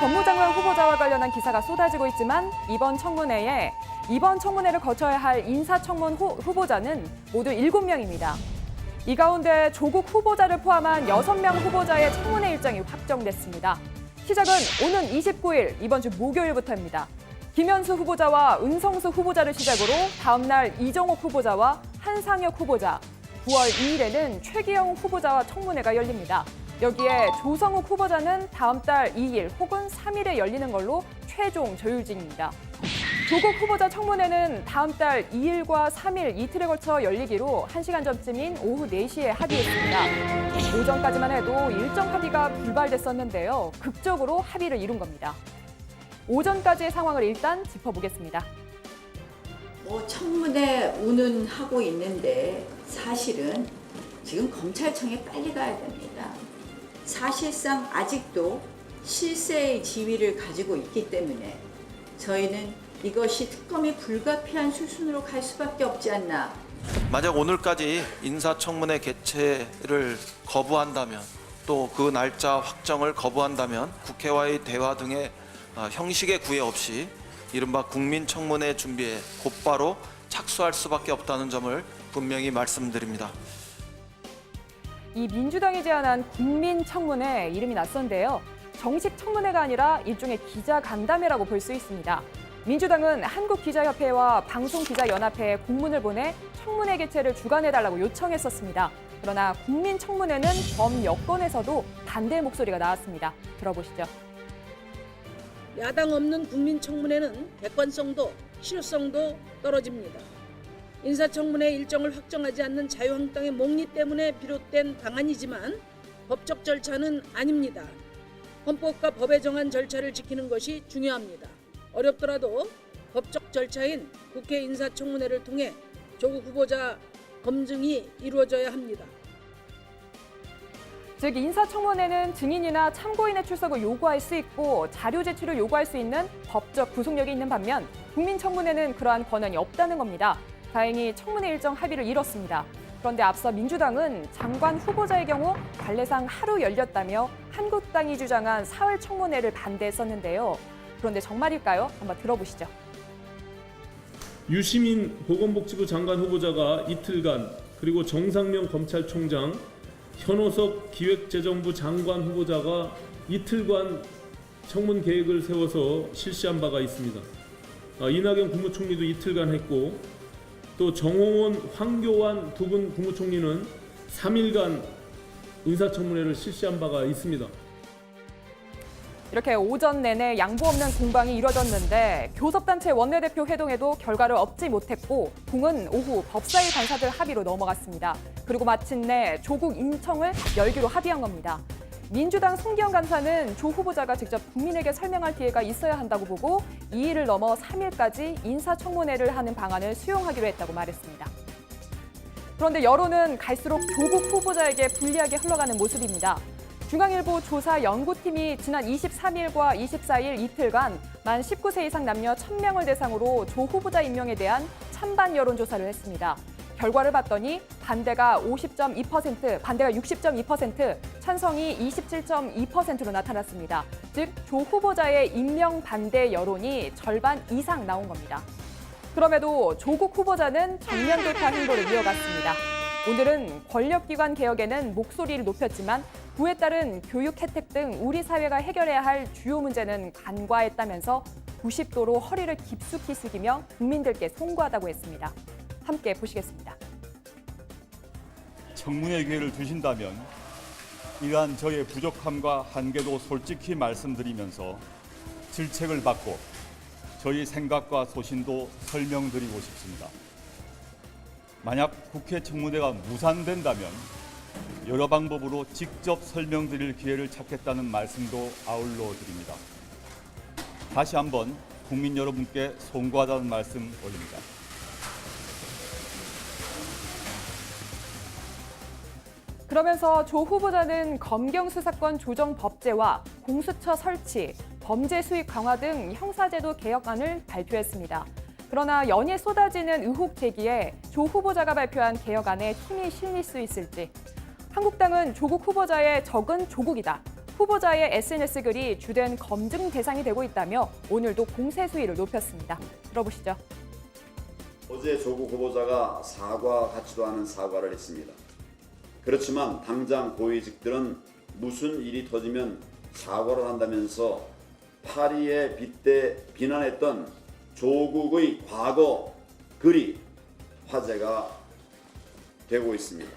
법무장관 후보자와 관련한 기사가 쏟아지고 있지만 이번 청문회를 거쳐야 할 인사청문 후보자는 모두 7명입니다. 이 가운데 조국 후보자를 포함한 6명 후보자의 청문회 일정이 확정됐습니다. 시작은 오는 29일, 이번 주 목요일부터입니다. 김현수 후보자와 은성수 후보자를 시작으로 다음 날 이정옥 후보자와 한상혁 후보자, 9월 2일에는 최기영 후보자와 청문회가 열립니다. 여기에 조성욱 후보자는 다음 달 2일 혹은 3일에 열리는 걸로 최종 조율 중입니다. 조국 후보자 청문회는 다음 달 2일과 3일 이틀에 걸쳐 열리기로 1시간 전쯤인 오후 4시에 합의했습니다. 오전까지만 해도 일정 합의가 불발됐었는데요. 극적으로 합의를 이룬 겁니다. 오전까지의 상황을 일단 짚어보겠습니다. 청문회 운운하고 있는데 사실은 지금 검찰청에 빨리 가야 됩니다. 사실상 아직도 실세의 지위를 가지고 있기 때문에 저희는 이것이 특검이 불가피한 수순으로 갈 수밖에 없지 않나. 만약 오늘까지 인사청문회 개최를 거부한다면 또 그 날짜 확정을 거부한다면 국회와의 대화 등의 형식의 구애 없이 이른바 국민청문회 준비에 곧바로 착수할 수밖에 없다는 점을 분명히 말씀드립니다. 이 민주당이 제안한 국민청문회 이름이 낯선데요. 정식 청문회가 아니라 일종의 기자간담회라고 볼 수 있습니다. 민주당은 한국기자협회와 방송기자연합회에 공문을 보내 청문회 개최를 주관해달라고 요청했었습니다. 그러나 국민청문회는 범여권에서도 반대 목소리가 나왔습니다. 들어보시죠. 야당 없는 국민청문회는 객관성도 실효성도 떨어집니다. 인사청문회 일정을 확정하지 않는 자유한국당의 목리 때문에 비롯된 방안이지만 법적 절차는 아닙니다. 헌법과 법에 정한 절차를 지키는 것이 중요합니다. 어렵더라도 법적 절차인 국회 인사청문회를 통해 조국 후보자 검증이 이루어져야 합니다. 즉 인사청문회는 증인이나 참고인의 출석을 요구할 수 있고 자료 제출을 요구할 수 있는 법적 구속력이 있는 반면 국민청문회는 그러한 권한이 없다는 겁니다. 다행히 청문회 일정 합의를 이뤘습니다. 그런데 앞서 민주당은 장관 후보자의 경우 관례상 하루 열렸다며 한국당이 주장한 4월 청문회를 반대했었는데요. 그런데 정말일까요? 한번 들어보시죠. 유시민 보건복지부 장관 후보자가 이틀간 그리고 정상명 검찰총장, 현오석 기획재정부 장관 후보자가 이틀간 청문 계획을 세워서 실시한 바가 있습니다. 이낙연 국무총리도 이틀간 했고 또 정홍원, 황교안 두 분 국무총리는 3일간 인사청문회를 실시한 바가 있습니다. 이렇게 오전 내내 양보 없는 공방이 이뤄졌는데 교섭단체 원내대표 회동에도 결과를 얻지 못했고 공은 오후 법사위 간사들 합의로 넘어갔습니다. 그리고 마침내 조국 인청을 열기로 합의한 겁니다. 민주당 송기영 간사는 조 후보자가 직접 국민에게 설명할 기회가 있어야 한다고 보고 2일을 넘어 3일까지 인사청문회를 하는 방안을 수용하기로 했다고 말했습니다. 그런데 여론은 갈수록 조국 후보자에게 불리하게 흘러가는 모습입니다. 중앙일보 조사 연구팀이 지난 23일과 24일 이틀간 만 19세 이상 남녀 1,000명을 대상으로 조 후보자 임명에 대한 찬반 여론조사를 했습니다. 결과를 봤더니 반대가 50.2%, 반대가 60.2%, 찬성이 27.2%로 나타났습니다. 즉, 조 후보자의 임명 반대 여론이 절반 이상 나온 겁니다. 그럼에도 조국 후보자는 정면 돌파 행보를 이어갔습니다. 오늘은 권력기관 개혁에는 목소리를 높였지만 그에 따른 교육 혜택 등 우리 사회가 해결해야 할 주요 문제는 간과했다면서 90도로 허리를 깊숙이 숙이며 국민들께 송구하다고 했습니다. 함께 보시겠습니다. 청문회 기회를 주신다면 이러한 저의 부족함과 한계도 솔직히 말씀드리면서 질책을 받고 저희 생각과 소신도 설명드리고 싶습니다. 만약 국회 청문회가 무산된다면 여러 방법으로 직접 설명드릴 기회를 찾겠다는 말씀도 아울러 드립니다. 다시 한번 국민 여러분께 송구하다는 말씀 올립니다. 그러면서 조 후보자는 검경수사권 조정 법제와 공수처 설치, 범죄 수익 강화 등 형사제도 개혁안을 발표했습니다. 그러나 연일 쏟아지는 의혹 제기에 조 후보자가 발표한 개혁안에 힘이 실릴 수 있을지, 한국당은 조국 후보자의 적은 조국이다, 후보자의 SNS 글이 주된 검증 대상이 되고 있다며 오늘도 공세 수위를 높였습니다. 들어보시죠. 어제 조국 후보자가 사과 같지도 않은 사과를 했습니다. 그렇지만 당장 고위직들은 무슨 일이 터지면 사과를 한다면서 파리에 빗대 비난했던 조국의 과거 글이 화제가 되고 있습니다.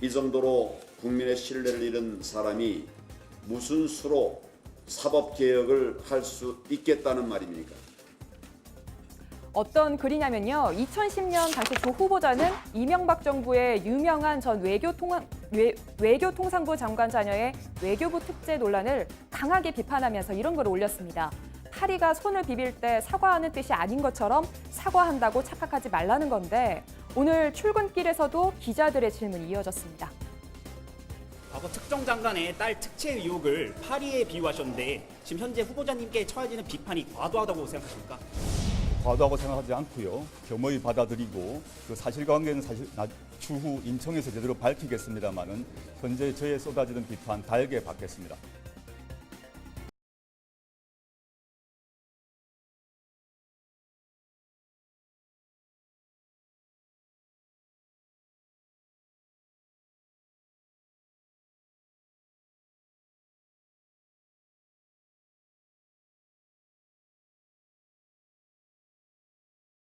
이 정도로 국민의 신뢰를 잃은 사람이 무슨 수로 사법개혁을 할 수 있겠다는 말입니까? 어떤 글이냐면요. 2010년 당시 조 후보자는 이명박 정부의 유명한 전 외교통상부 장관 자녀의 외교부 특재 논란을 강하게 비판하면서 이런 글을 올렸습니다. 파리가 손을 비빌 때 사과하는 뜻이 아닌 것처럼 사과한다고 착각하지 말라는 건데 오늘 출근길에서도 기자들의 질문이 이어졌습니다. 과거 특정 장관의 딸 특채 의혹을 파리에 비유하셨는데 지금 현재 후보자님께 처해지는 비판이 과도하다고 생각하십니까? 과도하고 생각하지 않고요. 겸허히 받아들이고 그 사실관계는 추후 인청에서 제대로 밝히겠습니다만은 현재 저에 쏟아지는 비판 달게 받겠습니다.